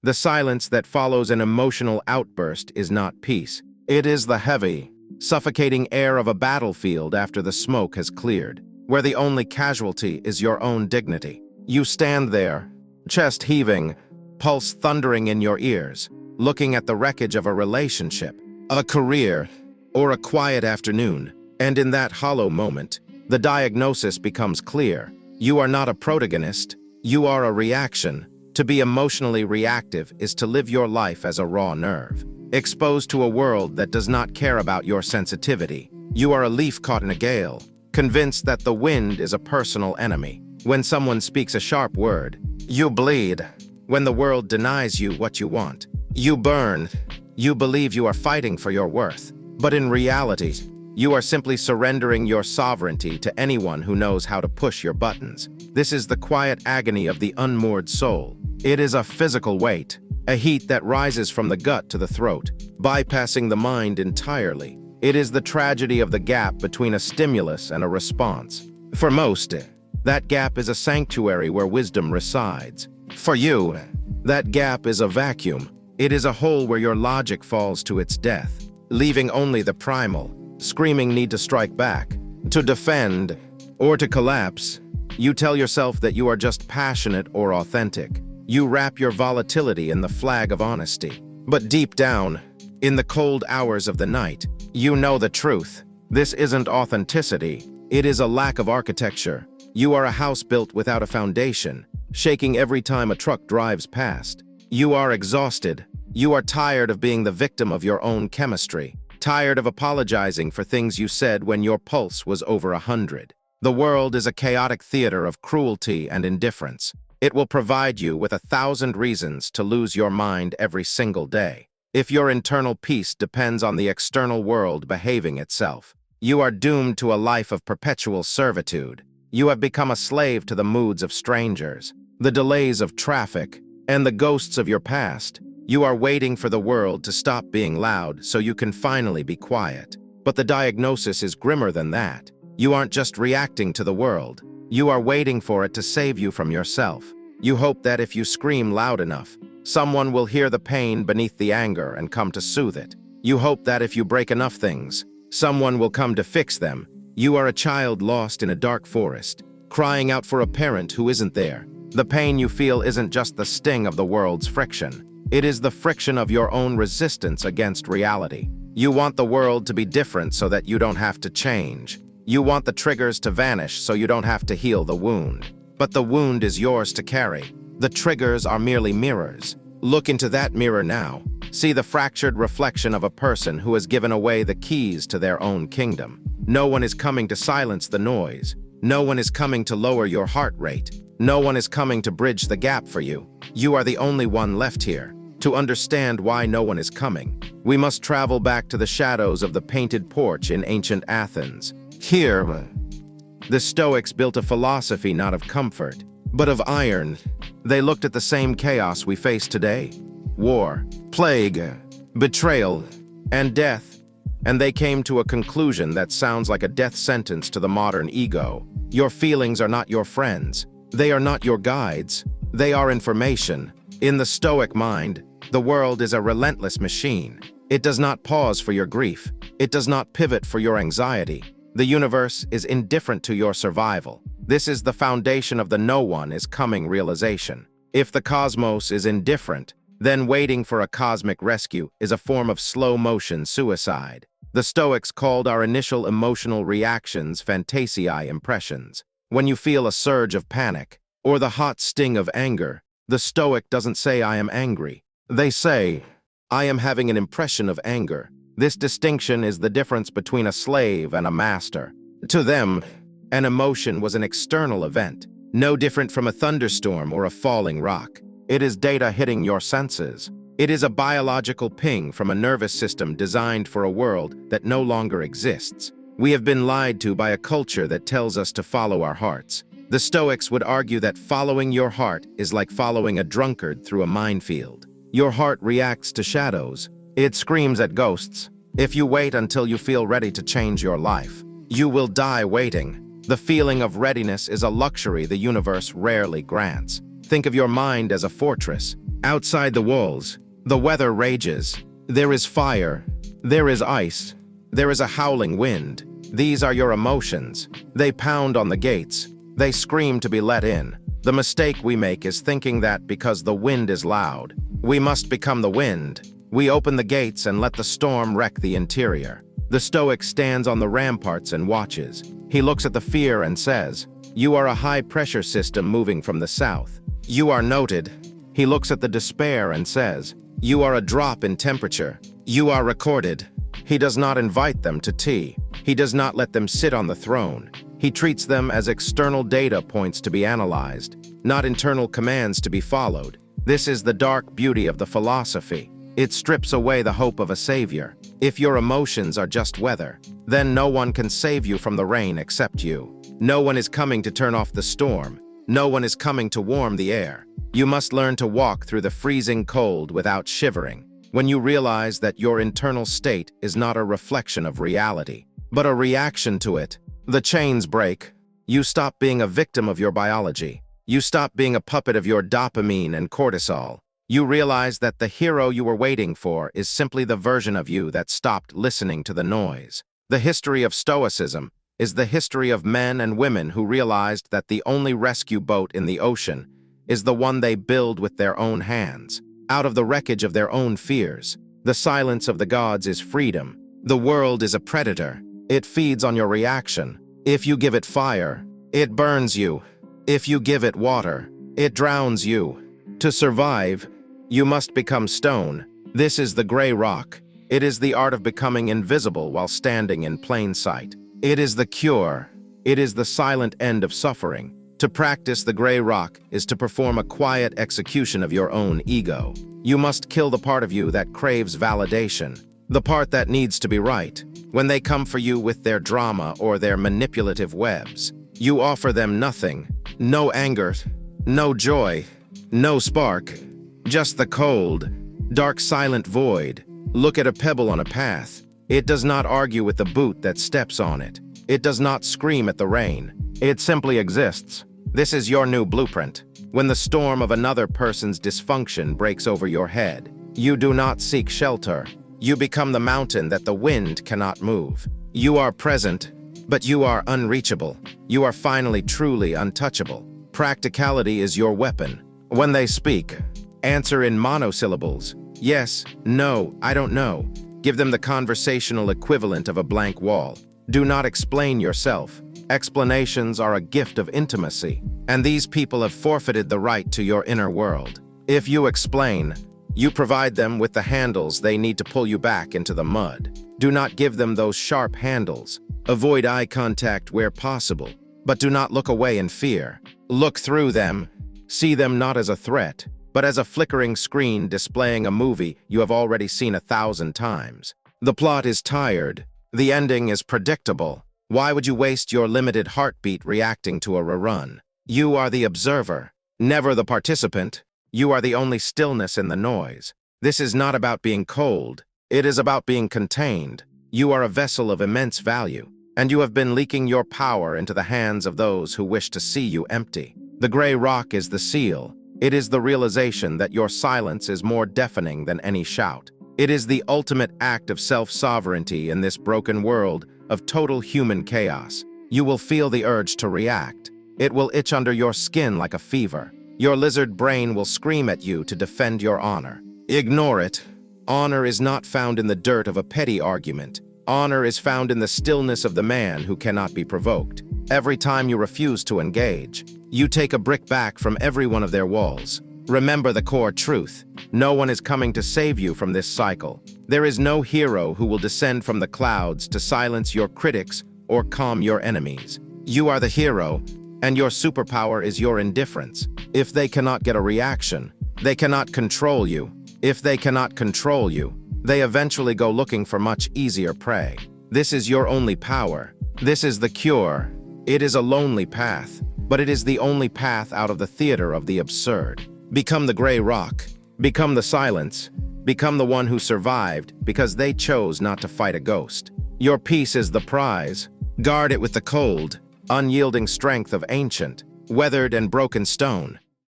The silence that follows an emotional outburst is not peace. It is the heavy, suffocating air of a battlefield after the smoke has cleared, where the only casualty is your own dignity. You stand there, chest heaving, pulse thundering in your ears, looking at the wreckage of a relationship, a career, or a quiet afternoon, and in that hollow moment, the diagnosis becomes clear. You are not a protagonist, you are a reaction. To be emotionally reactive is to live your life as a raw nerve, exposed to a world that does not care about your sensitivity. You are a leaf caught in a gale, convinced that the wind is a personal enemy. When someone speaks a sharp word, you bleed. When the world denies you what you want, you burn. You believe you are fighting for your worth, but in reality, you are simply surrendering your sovereignty to anyone who knows how to push your buttons. This is the quiet agony of the unmoored soul. It is a physical weight, a heat that rises from the gut to the throat, bypassing the mind entirely. It is the tragedy of the gap between a stimulus and a response. For most, that gap is a sanctuary where wisdom resides. For you, that gap is a vacuum. It is a hole where your logic falls to its death, leaving only the primal, screaming need to strike back, to defend, or to collapse. You tell yourself that you are just passionate or authentic. You wrap your volatility in the flag of honesty. But deep down, in the cold hours of the night, you know the truth. This isn't authenticity. It is a lack of architecture. You are a house built without a foundation, shaking every time a truck drives past. You are exhausted. You are tired of being the victim of your own chemistry, tired of apologizing for things you said when your pulse was over 100. The world is a chaotic theater of cruelty and indifference. It will provide you with 1,000 reasons to lose your mind every single day. If your internal peace depends on the external world behaving itself, you are doomed to a life of perpetual servitude. You have become a slave to the moods of strangers, the delays of traffic, and the ghosts of your past. You are waiting for the world to stop being loud so you can finally be quiet. But the diagnosis is grimmer than that. You aren't just reacting to the world. You are waiting for it to save you from yourself. You hope that if you scream loud enough, someone will hear the pain beneath the anger and come to soothe it. You hope that if you break enough things, someone will come to fix them. You are a child lost in a dark forest, crying out for a parent who isn't there. The pain you feel isn't just the sting of the world's friction. It is the friction of your own resistance against reality. You want the world to be different so that you don't have to change. You want the triggers to vanish so you don't have to heal the wound. But the wound is yours to carry. The triggers are merely mirrors. Look into that mirror now. See the fractured reflection of a person who has given away the keys to their own kingdom. No one is coming to silence the noise. No one is coming to lower your heart rate. No one is coming to bridge the gap for you. You are the only one left here. To understand why no one is coming, we must travel back to the shadows of the painted porch in ancient Athens. Here, the Stoics built a philosophy not of comfort, but of iron. They looked at the same chaos we face today: war, plague, betrayal, and death. And they came to a conclusion that sounds like a death sentence to the modern ego. Your feelings are not your friends. They are not your guides. They are information. In the Stoic mind, the world is a relentless machine. It does not pause for your grief. It does not pivot for your anxiety. The universe is indifferent to your survival. This is the foundation of the no one is coming realization. If the cosmos is indifferent, then waiting for a cosmic rescue is a form of slow-motion suicide. The Stoics called our initial emotional reactions fantasiae impressions. When you feel a surge of panic or the hot sting of anger, the Stoic doesn't say, "I am angry." They say, "I am having an impression of anger." This distinction is the difference between a slave and a master. To them, an emotion was an external event, no different from a thunderstorm or a falling rock. It is data hitting your senses. It is a biological ping from a nervous system designed for a world that no longer exists. We have been lied to by a culture that tells us to follow our hearts. The Stoics would argue that following your heart is like following a drunkard through a minefield. Your heart reacts to shadows. It screams at ghosts. If you wait until you feel ready to change your life, you will die waiting. The feeling of readiness is a luxury the universe rarely grants. Think of your mind as a fortress. Outside the walls, the weather rages. There is fire. There is ice. There is a howling wind. These are your emotions. They pound on the gates. They scream to be let in. The mistake we make is thinking that because the wind is loud, we must become the wind. We open the gates and let the storm wreck the interior. The Stoic stands on the ramparts and watches. He looks at the fear and says, "You are a high-pressure system moving from the south. You are noted." He looks at the despair and says, "You are a drop in temperature. You are recorded." He does not invite them to tea. He does not let them sit on the throne. He treats them as external data points to be analyzed, not internal commands to be followed. This is the dark beauty of the philosophy. It strips away the hope of a savior. If your emotions are just weather, then no one can save you from the rain except you. No one is coming to turn off the storm. No one is coming to warm the air. You must learn to walk through the freezing cold without shivering. When you realize that your internal state is not a reflection of reality, but a reaction to it, the chains break. You stop being a victim of your biology. You stop being a puppet of your dopamine and cortisol. You realize that the hero you were waiting for is simply the version of you that stopped listening to the noise. The history of Stoicism is the history of men and women who realized that the only rescue boat in the ocean is the one they build with their own hands. Out of the wreckage of their own fears, the silence of the gods is freedom. The world is a predator. It feeds on your reaction. If you give it fire, it burns you. If you give it water, it drowns you. To survive, you must become stone. This is the gray rock. It is the art of becoming invisible while standing in plain sight. It is the cure. It is the silent end of suffering. To practice the gray rock is to perform a quiet execution of your own ego. You must kill the part of you that craves validation, the part that needs to be right. When they come for you with their drama or their manipulative webs, you offer them nothing. No anger, no joy, no spark. Just the cold, dark silent void. Look at a pebble on a path. It does not argue with the boot that steps on it. It does not scream at the rain. It simply exists. This is your new blueprint. When the storm of another person's dysfunction breaks over your head, you do not seek shelter. You become the mountain that the wind cannot move. You are present, but you are unreachable. You are finally truly untouchable. Practicality is your weapon. When they speak, answer in monosyllables. Yes, no, I don't know. Give them the conversational equivalent of a blank wall. Do not explain yourself. Explanations are a gift of intimacy, and these people have forfeited the right to your inner world. If you explain, you provide them with the handles they need to pull you back into the mud. Do not give them those sharp handles. Avoid eye contact where possible, but do not look away in fear. Look through them. See them not as a threat, but as a flickering screen displaying a movie you have already seen 1,000 times. The plot is tired. The ending is predictable. Why would you waste your limited heartbeat reacting to a rerun? You are the observer, never the participant. You are the only stillness in the noise. This is not about being cold. It is about being contained. You are a vessel of immense value, and you have been leaking your power into the hands of those who wish to see you empty. The gray rock is the seal. It is the realization that your silence is more deafening than any shout. It is the ultimate act of self-sovereignty in this broken world of total human chaos. You will feel the urge to react. It will itch under your skin like a fever. Your lizard brain will scream at you to defend your honor. Ignore it. Honor is not found in the dirt of a petty argument. Honor is found in the stillness of the man who cannot be provoked. Every time you refuse to engage, you take a brick back from every one of their walls. Remember the core truth. No one is coming to save you from this cycle. There is no hero who will descend from the clouds to silence your critics or calm your enemies. You are the hero, and your superpower is your indifference. If they cannot get a reaction, they cannot control you. If they cannot control you, they eventually go looking for much easier prey. This is your only power. This is the cure. It is a lonely path, but it is the only path out of the theater of the absurd. Become the gray rock. Become the silence. Become the one who survived because they chose not to fight a ghost. Your peace is the prize. Guard it with the cold, unyielding strength of ancient, weathered and broken stone.